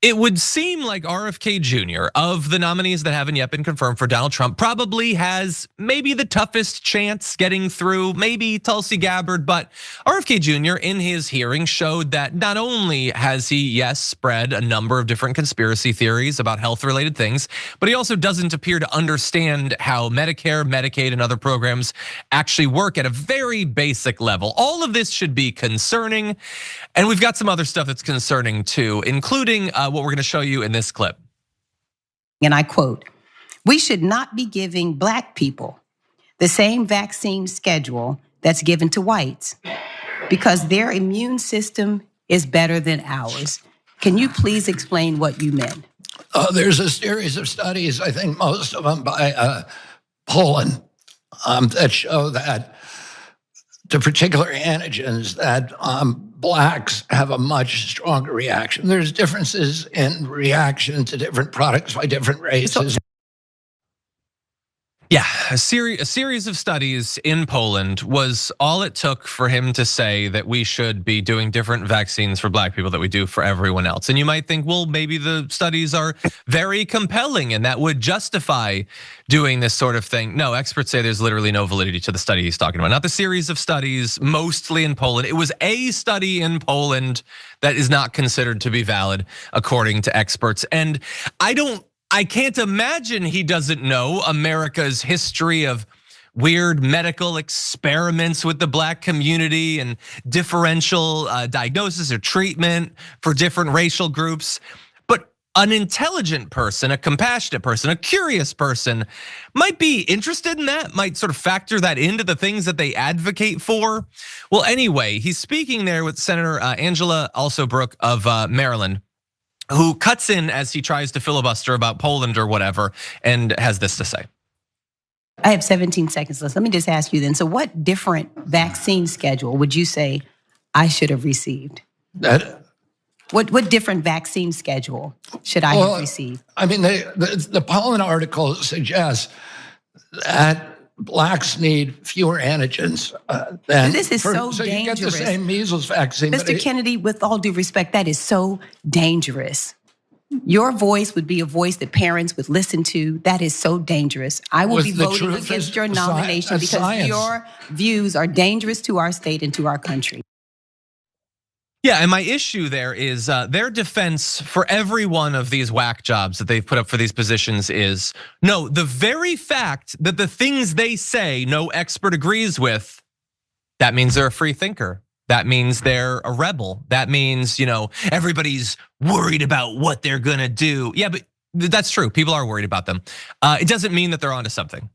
It would seem like RFK Jr., of the nominees that haven't yet been confirmed for Donald Trump, probably has maybe the toughest chance getting through, maybe Tulsi Gabbard. But RFK Jr. in his hearing showed that not only has he, yes, spread a number of different conspiracy theories about health-related things, but he also doesn't appear to understand how Medicare, Medicaid, and other programs actually work at a very basic level. All of this should be concerning. And we've got some other stuff that's concerning too, including what we're gonna show you in this clip. And I quote, "We should not be giving Black people the same vaccine schedule that's given to whites because their immune system is better than ours." Can you please explain what you meant? There's a series of studies, I think most of them by Poland, that show that the particular antigens that Blacks have a much stronger reaction. There's differences in reaction to different products by different races. Yeah, a series of studies in Poland was all it took for him to say that we should be doing different vaccines for Black people that we do for everyone else. And you might think, well, maybe the studies are very compelling and that would justify doing this sort of thing. No, experts say there's literally no validity to the study he's talking about. Not the series of studies, mostly in Poland. It was a study in Poland that is not considered to be valid, according to experts. And I can't imagine he doesn't know America's history of weird medical experiments with the Black community and differential diagnosis or treatment for different racial groups. But an intelligent person, a compassionate person, a curious person might be interested in that, might sort of factor that into the things that they advocate for. Well, anyway, he's speaking there with Senator Angela Alsobrooks of Maryland, who cuts in as he tries to filibuster about Poland or whatever, and has this to say. I have 17 seconds left. Let me just ask you then, so what different vaccine schedule would you say I should have received? What different vaccine schedule should I have received? I mean, the Poland article suggests that Blacks need fewer antigens than this is so dangerous. So you get the same measles vaccine. Mr. Kennedy, with all due respect, that is so dangerous. Your voice would be a voice that parents would listen to. That is so dangerous. I will be voting against your nomination because your views are dangerous to our state and to our country. Yeah, and my issue there is their defense for every one of these whack jobs that they've put up for these positions is, no, the very fact that the things they say no expert agrees with, that means they're a free thinker. That means they're a rebel. That means, everybody's worried about what they're gonna do. Yeah, but that's true, people are worried about them. It doesn't mean that they're onto something.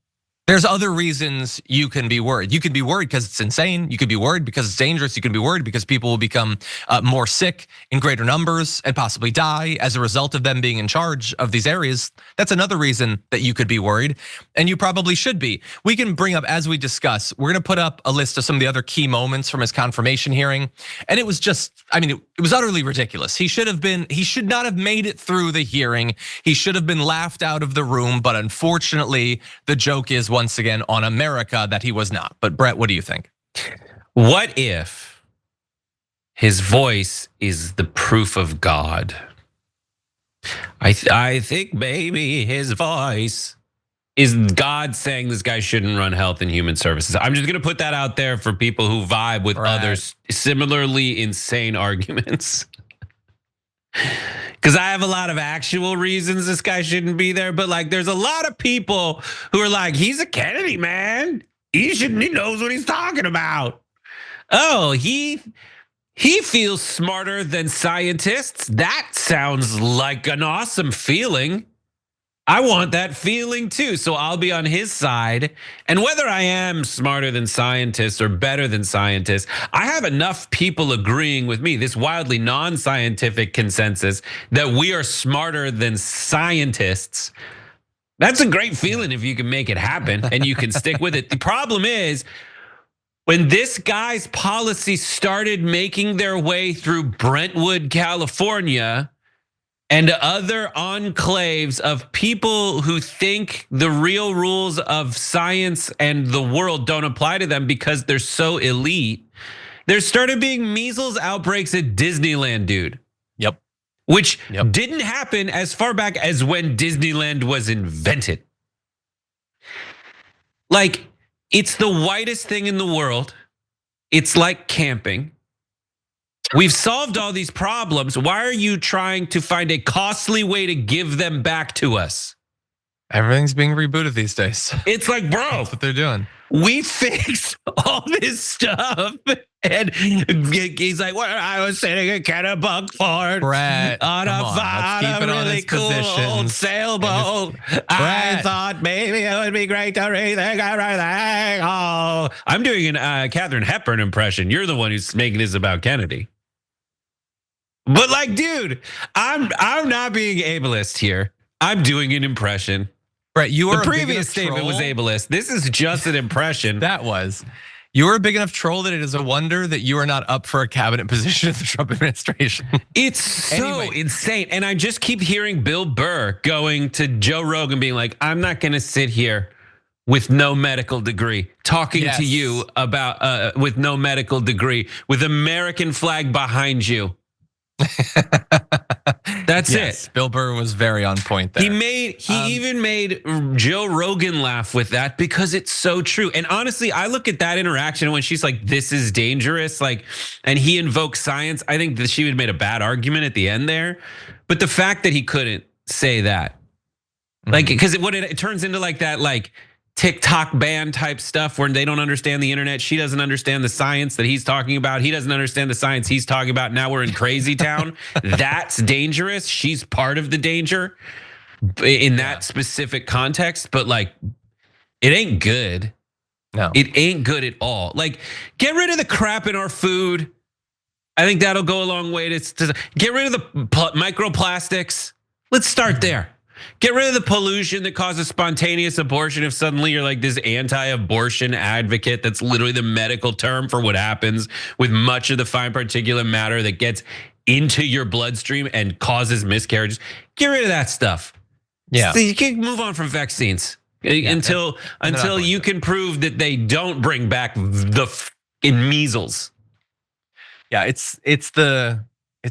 There's other reasons you can be worried. You could be worried because it's insane. You could be worried because it's dangerous. You can be worried because people will become more sick in greater numbers and possibly die as a result of them being in charge of these areas. That's another reason that you could be worried, and you probably should be. We can bring up, as we discuss, we're gonna put up a list of some of the other key moments from his confirmation hearing. And it was just, it was utterly ridiculous. He should not have made it through the hearing. He should have been laughed out of the room, but unfortunately, the joke is once again on America that he was not. But Brett, what do you think? What if his voice is the proof of God? I think maybe his voice is God saying this guy shouldn't run health and human services. I'm just gonna put that out there for people who vibe with others similarly insane arguments. Because I have a lot of actual reasons this guy shouldn't be there, but there's a lot of people who are like, he's a Kennedy man. He knows what he's talking about. Oh, he feels smarter than scientists. That sounds like an awesome feeling. I want that feeling too, so I'll be on his side. And whether I am smarter than scientists or better than scientists, I have enough people agreeing with me, this wildly non-scientific consensus that we are smarter than scientists. That's a great feeling if you can make it happen and you can stick with it. The problem is, when this guy's policies started making their way through Brentwood, California, and other enclaves of people who think the real rules of science and the world don't apply to them because they're so elite, there started being measles outbreaks at Disneyland, dude. Yep. which didn't happen as far back as when Disneyland was invented. Like, it's the whitest thing in the world. It's like camping. We've solved all these problems. Why are you trying to find a costly way to give them back to us? Everything's being rebooted these days. It's like, bro, that's what they're doing. We fixed all this stuff. And he's like, well, I was sitting in Kennebunkport Brett, on a really cool old sailboat. I thought maybe it would be great to rethink everything. Oh, I'm doing a Katharine Hepburn impression. You're the one who's making this about Kennedy. But like, dude, I'm not being ableist here. I'm doing an impression. Brett, you were the previous statement was ableist. This is just an impression. That was. You were a big enough troll that it is a wonder that you are not up for a cabinet position in the Trump administration. It's so insane. And I just keep hearing Bill Burr going to Joe Rogan being like, I'm not gonna sit here with no medical degree, talking to you about with no medical degree, with American flag behind you. That's it. Bill Burr was very on point there. He even made Joe Rogan laugh with that because it's so true. And honestly, I look at that interaction when she's like, "This is dangerous," like, and he invokes science. I think that she would have made a bad argument at the end there, but the fact that he couldn't say that, like, because it turns into like that, like TikTok ban type stuff where they don't understand the internet. She doesn't understand the science that he's talking about. He doesn't understand the science he's talking about. Now we're in crazy town. That's dangerous. She's part of the danger in that specific context, but like, it ain't good. No, it ain't good at all. Like, get rid of the crap in our food. I think that'll go a long way to get rid of the microplastics. Let's start there. Get rid of the pollution that causes spontaneous abortion if suddenly you're like this anti-abortion advocate. That's literally the medical term for what happens with much of the fine particulate matter that gets into your bloodstream and causes miscarriages. Get rid of that stuff. Yeah. So you can move on from vaccines until you can prove that they don't bring back the fucking measles. Yeah, it's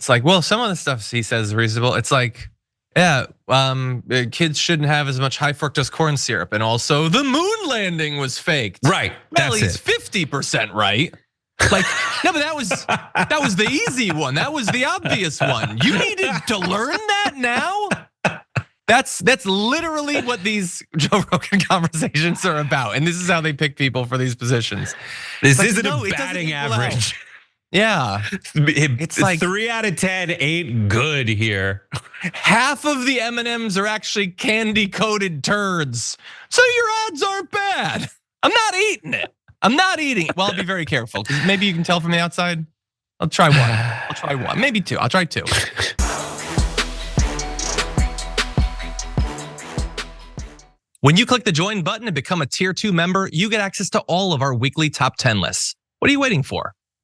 like, well, some of the stuff he says is reasonable. It's like, yeah, kids shouldn't have as much high fructose corn syrup, and also the moon landing was faked. Right, well, he's 50% right. Like, no, but that was the easy one. That was the obvious one. You needed to learn that now. That's literally what these Joe Rogan conversations are about, and this is how they pick people for these positions. This isn't a batting average. Yeah, it's like 3 out of 10 ain't good here. Half of the M&Ms are actually candy coated turds, so your odds aren't bad. I'm not eating it. I'm not eating it. Well, I'll be very careful because maybe you can tell from the outside. I'll try one, maybe 2. I'll try 2. When you click the join button and become a tier 2 member, you get access to all of our weekly top 10 lists. What are you waiting for?